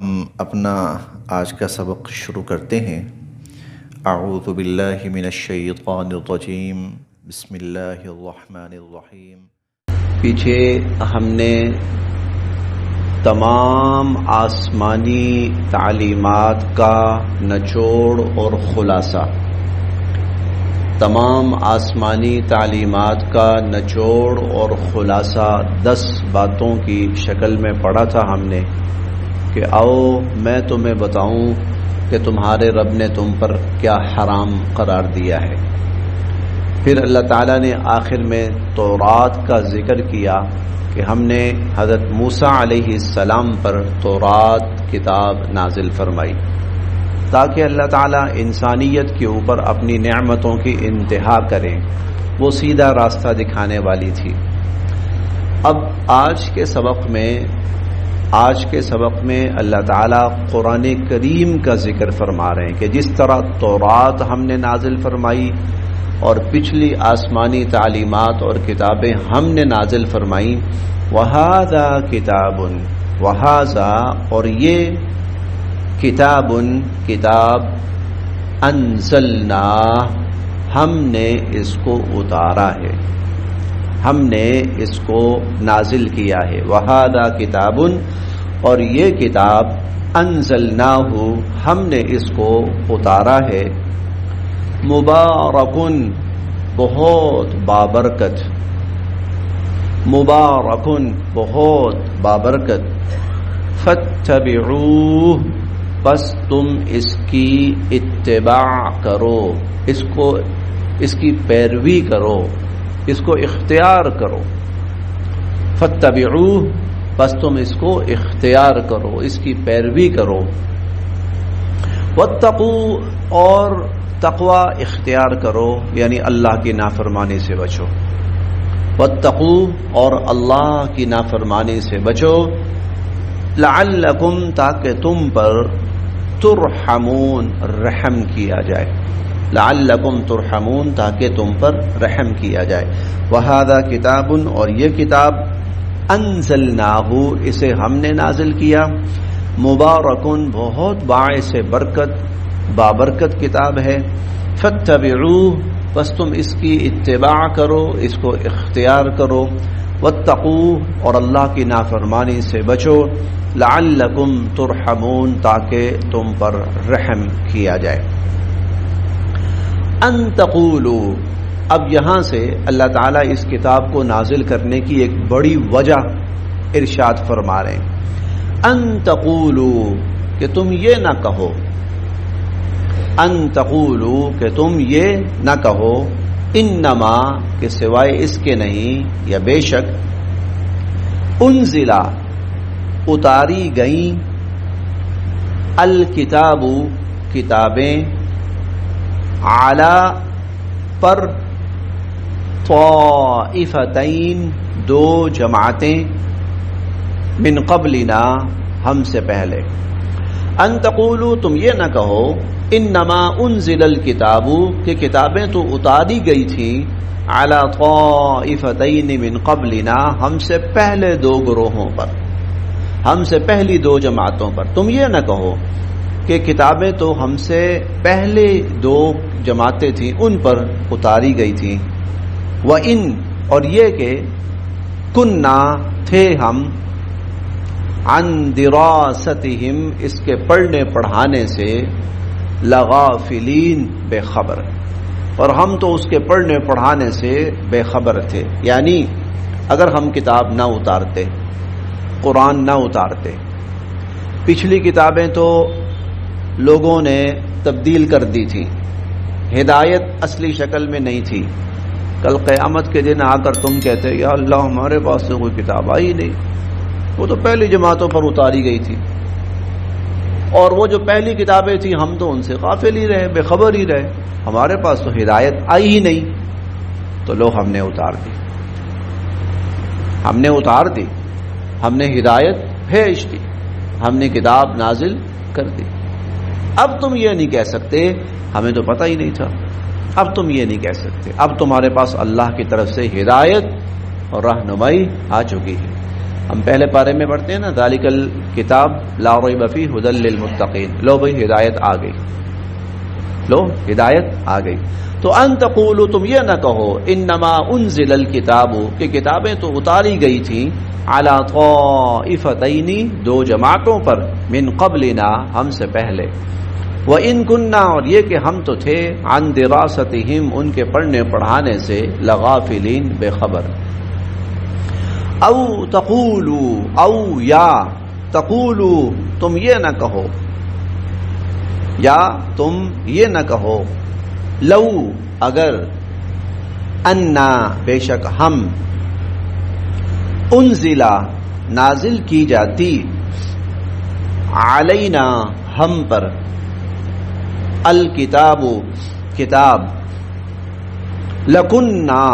ہم اپنا آج کا سبق شروع کرتے ہیں۔ اعوذ باللہ من الشیطان الرجیم، بسم اللہ الرحمن الرحیم۔ پیچھے ہم نے تمام آسمانی تعلیمات کا نچوڑ اور خلاصہ، تمام آسمانی تعلیمات کا نچوڑ اور خلاصہ 10 باتوں کی شکل میں پڑھا تھا ہم نے کہ آؤ میں تمہیں بتاؤں کہ تمہارے رب نے تم پر کیا حرام قرار دیا ہے۔ پھر اللہ تعالیٰ نے آخر میں تورات کا ذکر کیا کہ ہم نے حضرت موسیٰ علیہ السلام پر تورات کتاب نازل فرمائی تاکہ اللہ تعالیٰ انسانیت کے اوپر اپنی نعمتوں کی انتہا کریں، وہ سیدھا راستہ دکھانے والی تھی۔ اب آج کے سبق میں اللہ تعالیٰ قرآن کریم کا ذکر فرما رہے ہیں کہ جس طرح تورات ہم نے نازل فرمائی اور پچھلی آسمانی تعلیمات اور کتابیں ہم نے نازل فرمائی، وَهَذَا كِتَابٌ، وَهَذَا اور یہ کتاب انزلنا ہم نے اس کو اتارا ہے، ہم نے اس کو نازل کیا ہے۔ وَهَذَا كِتَابٌ اور یہ کتاب انزلناہ ہم نے اس کو اتارا ہے، مبارکن بہت بابرکت، مبارکن بہت بابرکت، فاتبعوہ بس تم اس کی اتباع کرو، اس کی پیروی کرو، اس کو اختیار کرو، فاتبعوہ بس تم اس کو اختیار کرو، اس کی پیروی کرو، واتقوا اور تقوی اختیار کرو یعنی اللہ کی نافرمانی سے بچو، واتقوا اور اللہ کی نافرمانی سے بچو، لعلکم تاکہ تم پر ترحمون رحم کیا جائے، لعلکم ترحمون تاکہ تم پر رحم کیا جائے۔ وہذا کتاب اور یہ کتاب انزلناہ اسے ہم نے نازل کیا، مبارکن بہت باعث برکت بابرکت کتاب ہے، فاتبعوہ بس تم اس کی اتباع کرو، اس کو اختیار کرو، واتقوہ اور اللہ کی نافرمانی سے بچو، لعلکم ترحمون تاکہ تم پر رحم کیا جائے۔ ان تقولوا اب یہاں سے اللہ تعالیٰ اس کتاب کو نازل کرنے کی ایک بڑی وجہ ارشاد فرما رہے ہیں، ان تقولوا کہ تم یہ نہ کہو، ان تقولوا کہ تم یہ نہ کہو، انما کہ سوائے اس کے نہیں یا بے شک، انزلا اتاری گئیں، الکتاب کتابیں، علی پر، طائفتین دو جماعتیں، من قبلنا ہم سے پہلے، ان تقولوا تم یہ نہ کہو، انما انزل الکتاب کہ کتابیں تو اتاری گئی تھیں، علی طائفتین من قبلنا ہم سے پہلے دو گروہوں پر، ہم سے پہلی دو جماعتوں پر، تم یہ نہ کہو کہ کتابیں تو ہم سے پہلے دو جماعتیں تھیں ان پر اتاری گئی تھیں، وَإِن اور یہ کہ کُنّا تھے ہم، عن دراستہم اس کے پڑھنے پڑھانے سے، لغافلین بے خبر، اور ہم تو اس کے پڑھنے پڑھانے سے بے خبر تھے، یعنی اگر ہم کتاب نہ اتارتے، قرآن نہ اتارتے، پچھلی کتابیں تو لوگوں نے تبدیل کر دی تھی، ہدایت اصلی شکل میں نہیں تھی، کل قیامت کے دن آ کر تم کہتے یا اللہ ہمارے پاس تو کوئی کتاب آئی نہیں، وہ تو پہلی جماعتوں پر اتاری گئی تھی، اور وہ جو پہلی کتابیں تھیں ہم تو ان سے غافل ہی رہے، بے خبر ہی رہے، ہمارے پاس تو ہدایت آئی ہی نہیں، تو لو ہم نے اتار دی، ہم نے اتار دی، ہم نے ہدایت بھیج دی، ہم نے کتاب نازل کر دی۔ اب تم یہ نہیں کہہ سکتے ہمیں تو پتہ ہی نہیں تھا، اب تم یہ نہیں کہہ سکتے، اب تمہارے پاس اللہ کی طرف سے ہدایت اور رہنمائی آ چکی ہے، ہم پہلے پارے میں پڑھتے ہیں نا، ذالک الکتاب لا ریب فیہ ھدی للمتقین. لو بھائی ہدایت آ گئی، لو ہدایت آ گئی. تو ان تقولوا، تم یہ نہ کہو، انما انزل الکتاب، کہ کتابیں تو اتاری گئی تھیں، علی طائفتین، دو جماعتوں پر، من قبلنا، ہم سے پہلے، وَإِن كُنَّا، اور یہ کہ ہم تو تھے، عن دراستہم، ان کے پڑھنے پڑھانے سے، لغافلین، بے خبر. او تقولوا، او یا تقولوا، تم یہ نہ کہو، یا تم یہ نہ کہو، لو، اگر، انا، بے شک ہم، انزلا، نازل کی جاتی، علینا، ہم پر، الکتاب، کتاب، لکننا،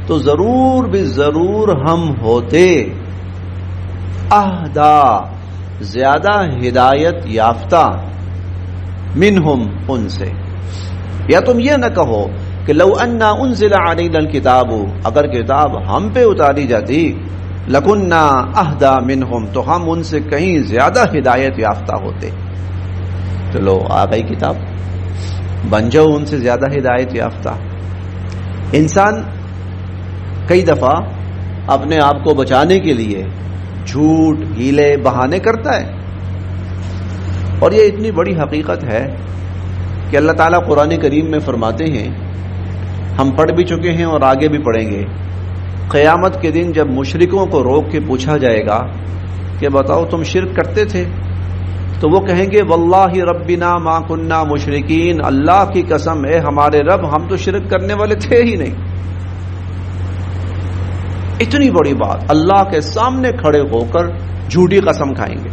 تو ضرور بھی ضرور ہم ہوتے، اہدا، زیادہ ہدایت یافتہ، منہم، ان سے. یا تم یہ نہ کہو کہ لو انا انزل علینا الکتاب، اگر کتاب ہم پہ اتاری جاتی، لکننا اہدا منہم، تو ہم ان سے کہیں زیادہ ہدایت یافتہ ہوتے. تو لو آ گئی کتاب، بن جاؤ ان سے زیادہ ہدایت یافتہ. انسان کئی دفعہ اپنے آپ کو بچانے کے لیے جھوٹ، ہیلے، بہانے کرتا ہے، اور یہ اتنی بڑی حقیقت ہے کہ اللہ تعالیٰ قرآن کریم میں فرماتے ہیں، ہم پڑھ بھی چکے ہیں اور آگے بھی پڑھیں گے، قیامت کے دن جب مشرکوں کو روک کے پوچھا جائے گا کہ بتاؤ تم شرک کرتے تھے، تو وہ کہیں گے واللہ ربنا ما کننا مشرکین، اللہ کی قسم ہے ہمارے رب، ہم تو شرک کرنے والے تھے ہی نہیں. اتنی بڑی بات، اللہ کے سامنے کھڑے ہو کر جھوٹی قسم کھائیں گے،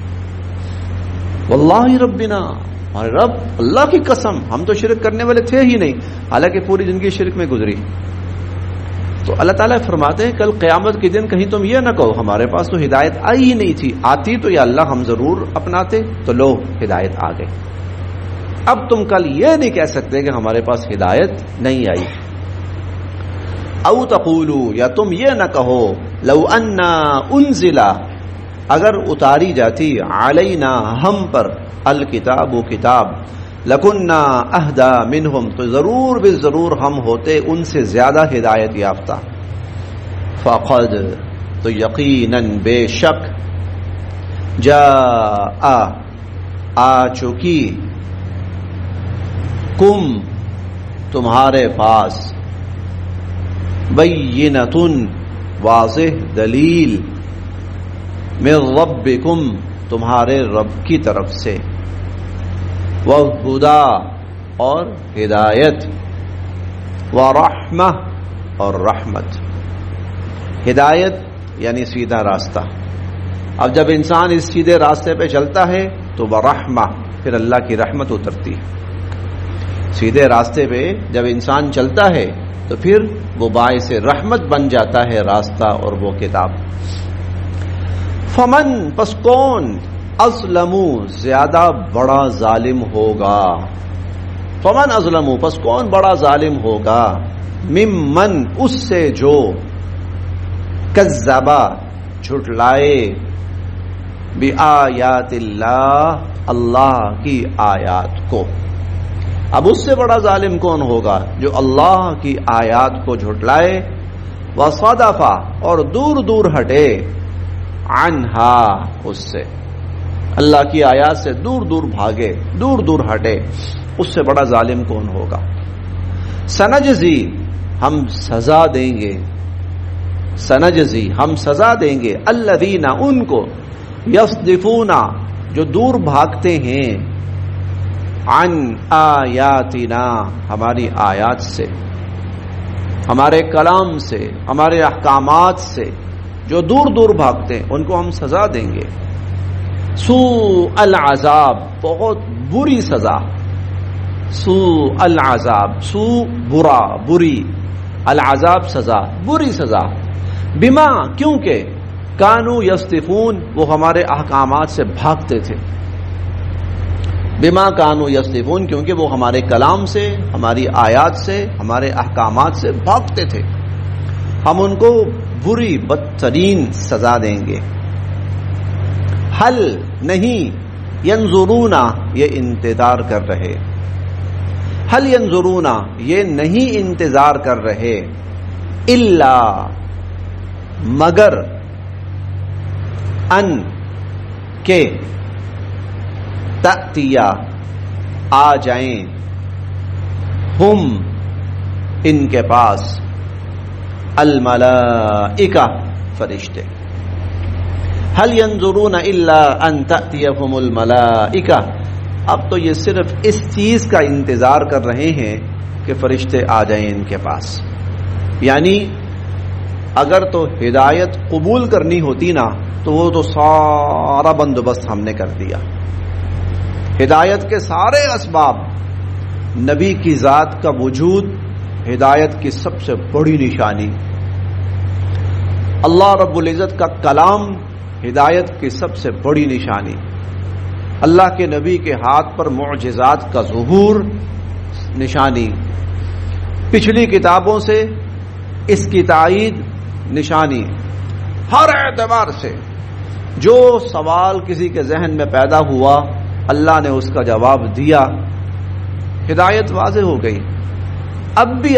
واللہ ربنا، ہمارے رب، اللہ کی قسم ہم تو شرک کرنے والے تھے ہی نہیں، حالانکہ پوری زندگی شرک میں گزری. تو اللہ تعالیٰ فرماتے ہیں کل قیامت کے دن کہیں تم یہ نہ کہو ہمارے پاس تو ہدایت آئی ہی نہیں تھی، آتی تو یا اللہ ہم ضرور اپناتے. تو لو ہدایت آ گئی. اب تم کل یہ نہیں کہہ سکتے کہ ہمارے پاس ہدایت نہیں آئی. او تقولوا، یا تم یہ نہ کہو، لو انا انزلا، اگر اتاری جاتی، علینا، ہم پر، الکتاب، کتاب، لکننا اہدا منہم، تو ضرور بھی ضرور ہم ہوتے ان سے زیادہ ہدایت یافتہ. فقد، تو یقیناً بے شک، جاء، آ چکی، کم، تمہارے پاس، بینۃ، واضح دلیل، من ربکم، تمہارے رب کی طرف سے، وہدی، اور ہدایت، ورحمہ، اور رحمت. ہدایت یعنی سیدھا راستہ. اب جب انسان اس سیدھے راستے پہ چلتا ہے تو ورحمہ، پھر اللہ کی رحمت اترتی ہے. سیدھے راستے پہ جب انسان چلتا ہے تو پھر وہ باعث رحمت بن جاتا ہے راستہ اور وہ کتاب. فمن، پس کون، اظلم، زیادہ بڑا ظالم ہوگا. فمن اظلم، پس کون بڑا ظالم ہوگا، ممن، اس سے جو، کذب، جھٹلائے، بآیات اللہ، اللہ کی آیات کو. اب اس سے بڑا ظالم کون ہوگا جو اللہ کی آیات کو جھٹلائے، وصدف، اور دور دور ہٹے، عنہا، اس سے، اللہ کی آیات سے دور دور بھاگے، دور دور ہٹے، اس سے بڑا ظالم کون ہوگا. سنجزی، ہم سزا دیں گے، سنجزی، ہم سزا دیں گے، الذین، ان کو، یصدفون، جو دور بھاگتے ہیں، عن آیاتنا، ہماری آیات سے، ہمارے کلام سے، ہمارے احکامات سے جو دور دور بھاگتے ہیں ان کو ہم سزا دیں گے. سوء العذاب، بہت بری سزا. سوء العذاب، سوء برا، بری، العذاب سزا، بری سزا. بما، کیونکہ، کانو یصدفون، وہ ہمارے احکامات سے بھاگتے تھے. بما کانو یصدفون، کیونکہ وہ ہمارے کلام سے، ہماری آیات سے، ہمارے احکامات سے بھاگتے تھے. ہم ان کو بری بدترین سزا دیں گے. حل نہیں، ینظرون یہ انتظار کر رہے، حل ینظرون یہ نہیں انتظار کر رہے، الا مگر، ان کے، تأتیا آ جائیں، ہم ان کے پاس، الملائکہ فرشتے. هل ينظرون الا ان تأتيهم الملائکہ. اب تو یہ صرف اس چیز کا انتظار کر رہے ہیں کہ فرشتے آ جائیں ان کے پاس. یعنی اگر تو ہدایت قبول کرنی ہوتی نا تو وہ تو سارا بندوبست ہم نے کر دیا. ہدایت کے سارے اسباب، نبی کی ذات کا وجود ہدایت کی سب سے بڑی نشانی، اللہ رب العزت کا کلام ہدایت کی سب سے بڑی نشانی، اللہ کے نبی کے ہاتھ پر معجزات کا ظہور نشانی، پچھلی کتابوں سے اس کی تائید نشانی. ہر اعتبار سے جو سوال کسی کے ذہن میں پیدا ہوا اللہ نے اس کا جواب دیا، ہدایت واضح ہو گئی. اب بھی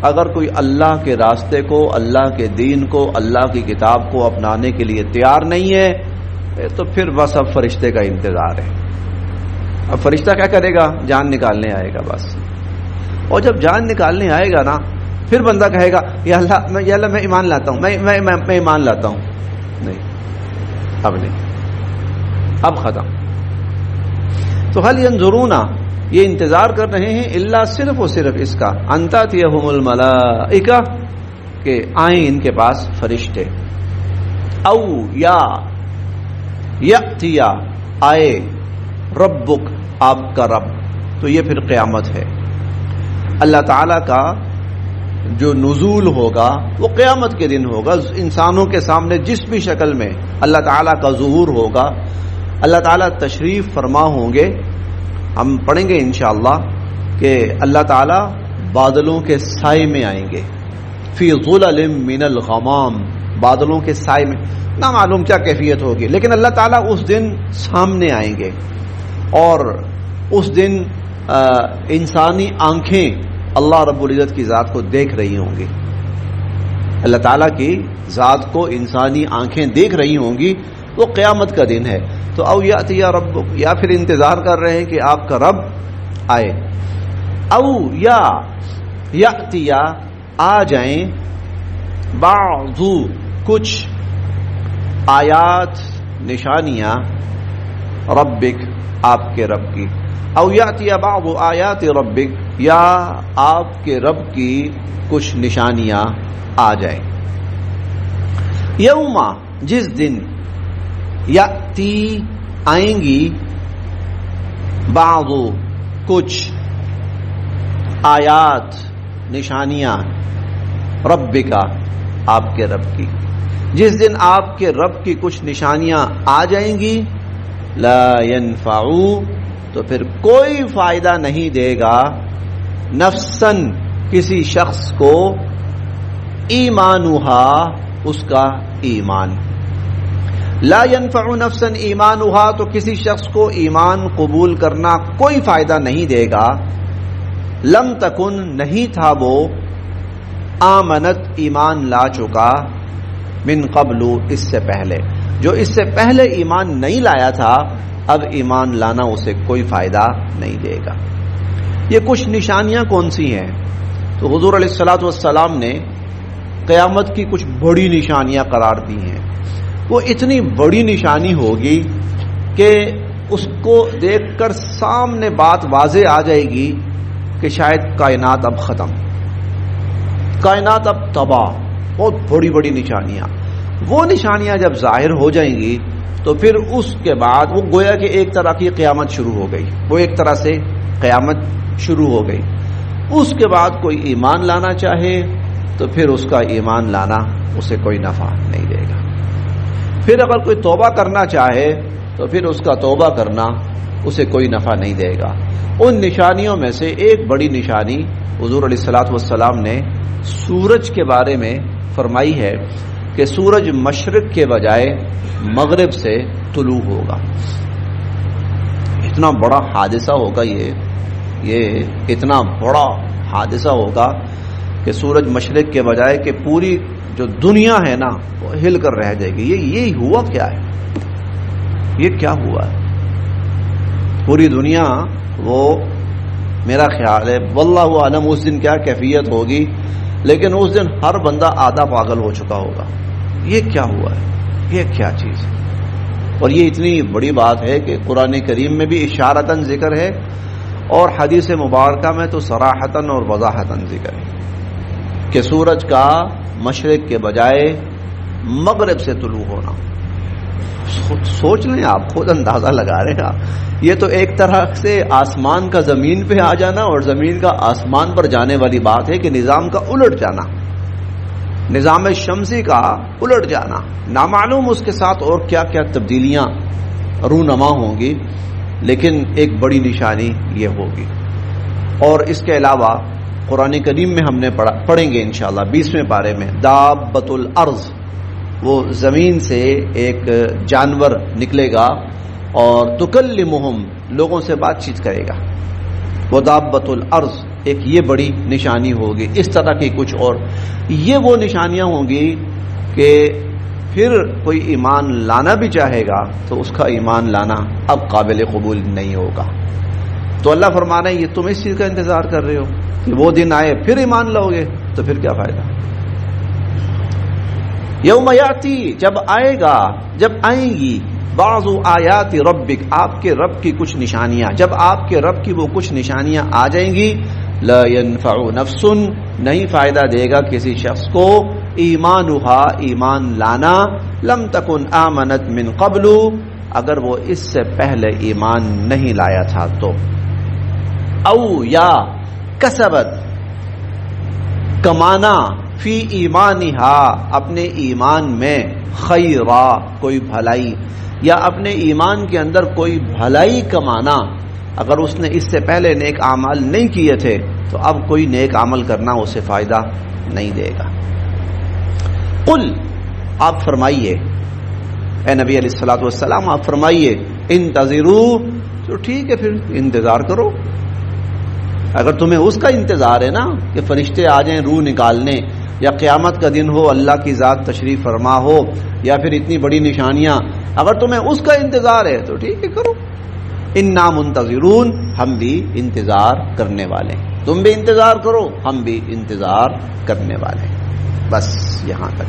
اگر کوئی اللہ کے راستے کو، اللہ کے دین کو، اللہ کی کتاب کو اپنانے کے لیے تیار نہیں ہے تو پھر بس اب فرشتے کا انتظار ہے. اب فرشتہ کیا کرے گا؟ جان نکالنے آئے گا بس. اور جب جان نکالنے آئے گا نا پھر بندہ کہے گا یا اللہ میں ایمان لاتا ہوں، میں ایمان لاتا ہوں. نہیں، اب نہیں، اب ختم. تو هل ينظرون یہ انتظار کر رہے ہیں الا صرف اور صرف اس کا، ان تأتیہم الملائکہ کہ آئیں ان کے پاس فرشتے، او یا یأتیا آئے ربک آپ کا رب. تو یہ پھر قیامت ہے. اللہ تعالی کا جو نزول ہوگا وہ قیامت کے دن ہوگا. انسانوں کے سامنے جس بھی شکل میں اللہ تعالی کا ظہور ہوگا، اللہ تعالی تشریف فرما ہوں گے. ہم پڑھیں گے انشاءاللہ کہ اللہ تعالی بادلوں کے سائے میں آئیں گے، فی ظلل من الغمام، بادلوں کے سائے میں. نہ معلوم کیا کیفیت ہوگی، لیکن اللہ تعالیٰ اس دن سامنے آئیں گے اور اس دن انسانی آنکھیں اللہ رب العزت کی ذات کو دیکھ رہی ہوں گی. اللہ تعالیٰ کی ذات کو انسانی آنکھیں دیکھ رہی ہوں گی. وہ قیامت کا دن ہے. تو او یاتی ربک، یا پھر انتظار کر رہے ہیں کہ آپ کا رب آئے. او یا یاتی آ جائیں بعض کچھ آیات نشانیاں ربک آپ کے رب کی. او یاتی بعض آیات ربک، یا آپ کے رب کی کچھ نشانیاں آ جائیں. یوم جس دن، یاتی آئیں گی، بعض کچھ آیات نشانیاں ربکا آپ کے رب کی. جس دن آپ کے رب کی کچھ نشانیاں آ جائیں گی، لا ينفع تو پھر کوئی فائدہ نہیں دے گا نفسن کسی شخص کو، ایمانہا اس کا ایمان. لا ينفع نفسا ایمانہا تو کسی شخص کو ایمان قبول کرنا کوئی فائدہ نہیں دے گا. لم تکن نہیں تھا وہ، آمنت ایمان لا چکا، من قبل اس سے پہلے، جو اس سے پہلے ایمان نہیں لایا تھا اب ایمان لانا اسے کوئی فائدہ نہیں دے گا. یہ کچھ نشانیاں کون سی ہیں؟ تو حضور علیہ الصلوۃ والسلام نے قیامت کی کچھ بڑی نشانیاں قرار دی ہیں. وہ اتنی بڑی نشانی ہوگی کہ اس کو دیکھ کر سامنے بات واضح آ جائے گی کہ شاید کائنات اب ختم، کائنات اب تباہ. بہت بڑی بڑی نشانیاں. وہ نشانیاں جب ظاہر ہو جائیں گی تو پھر اس کے بعد وہ گویا کہ ایک طرح کی قیامت شروع ہو گئی. وہ ایک طرح سے قیامت شروع ہو گئی. اس کے بعد کوئی ایمان لانا چاہے تو پھر اس کا ایمان لانا اسے کوئی نفع نہیں دے گا. پھر اگر کوئی توبہ کرنا چاہے تو پھر اس کا توبہ کرنا اسے کوئی نفع نہیں دے گا. ان نشانیوں میں سے ایک بڑی نشانی حضور علیہ الصلوۃ والسلام نے سورج کے بارے میں فرمائی ہے کہ سورج مشرق کے بجائے مغرب سے طلوع ہوگا. اتنا بڑا حادثہ ہوگا یہ اتنا بڑا حادثہ ہوگا کہ سورج مشرق کے بجائے کہ پوری جو دنیا ہے نا وہ ہل کر رہ جائے گی. یہ ہوا کیا ہے؟ یہ کیا ہوا ہے؟ پوری دنیا، وہ میرا خیال ہے واللہ عالم اس دن کیا کیفیت ہوگی، لیکن اس دن ہر بندہ آدھا پاگل ہو چکا ہوگا. یہ کیا ہوا ہے؟ یہ کیا چیز ہے؟ اور یہ اتنی بڑی بات ہے کہ قرآن کریم میں بھی اشارتاً ذکر ہے اور حدیث مبارکہ میں تو صراحتاً اور وضاحتاً ذکر ہے کہ سورج کا مشرق کے بجائے مغرب سے طلوع ہونا. سوچ لیں، آپ خود اندازہ لگا رہے ہیں. یہ تو ایک طرح سے آسمان کا زمین پہ آ جانا اور زمین کا آسمان پر جانے والی بات ہے کہ نظام کا الٹ جانا، نظام شمسی کا الٹ جانا. نامعلوم اس کے ساتھ اور کیا کیا تبدیلیاں رونما ہوں گی، لیکن ایک بڑی نشانی یہ ہوگی. اور اس کے علاوہ قرآن کریم میں ہم نے پڑھیں گے انشاءاللہ 20ویں پارے میں دابۃ الارض، وہ زمین سے ایک جانور نکلے گا اور تکلمہم، لوگوں سے بات چیت کرے گا. وہ دابۃ الارض ایک یہ بڑی نشانی ہوگی. اس طرح کی کچھ اور یہ وہ نشانیاں ہوں گی کہ پھر کوئی ایمان لانا بھی چاہے گا تو اس کا ایمان لانا اب قابل قبول نہیں ہوگا. تو اللہ فرمانا ہے یہ تم اس چیز کا انتظار کر رہے ہو کہ وہ دن آئے پھر ایمان لاؤ گے، تو پھر کیا فائدہ؟ یوم یاتی، جب آئے گا، جب آئیں گی بعض آیات ربک، آپ کے رب کی کچھ نشانیاں، جب آپ کے رب کی وہ کچھ نشانیاں آ جائیں گی، لا ينفع نفس، نہیں فائدہ دے گا کسی شخص کو، ایمانھا، ایمان لانا، لم تکن آمنت من قبل، اگر وہ اس سے پہلے ایمان نہیں لایا تھا تو، او یا کسبت، کمانا، فی ایمانھا، اپنے ایمان میں، خیرا، کوئی بھلائی، یا اپنے ایمان کے اندر کوئی بھلائی کمانا. اگر اس نے اس سے پہلے نیک اعمال نہیں کیے تھے تو اب کوئی نیک عمل کرنا اسے فائدہ نہیں دے گا. قل، آپ فرمائیے اے نبی علیہ الصلوۃ والسلام، آپ فرمائیے انتظروا، تو ٹھیک ہے پھر انتظار کرو. اگر تمہیں اس کا انتظار ہے نا کہ فرشتے آ جائیں روح نکالنے، یا قیامت کا دن ہو، اللہ کی ذات تشریف فرما ہو، یا پھر اتنی بڑی نشانیاں، اگر تمہیں اس کا انتظار ہے تو ٹھیک ہے کرو. انا منتظرون، ہم بھی انتظار کرنے والے ہیں. تم بھی انتظار کرو، ہم بھی انتظار کرنے والے ہیں. بس یہاں تک.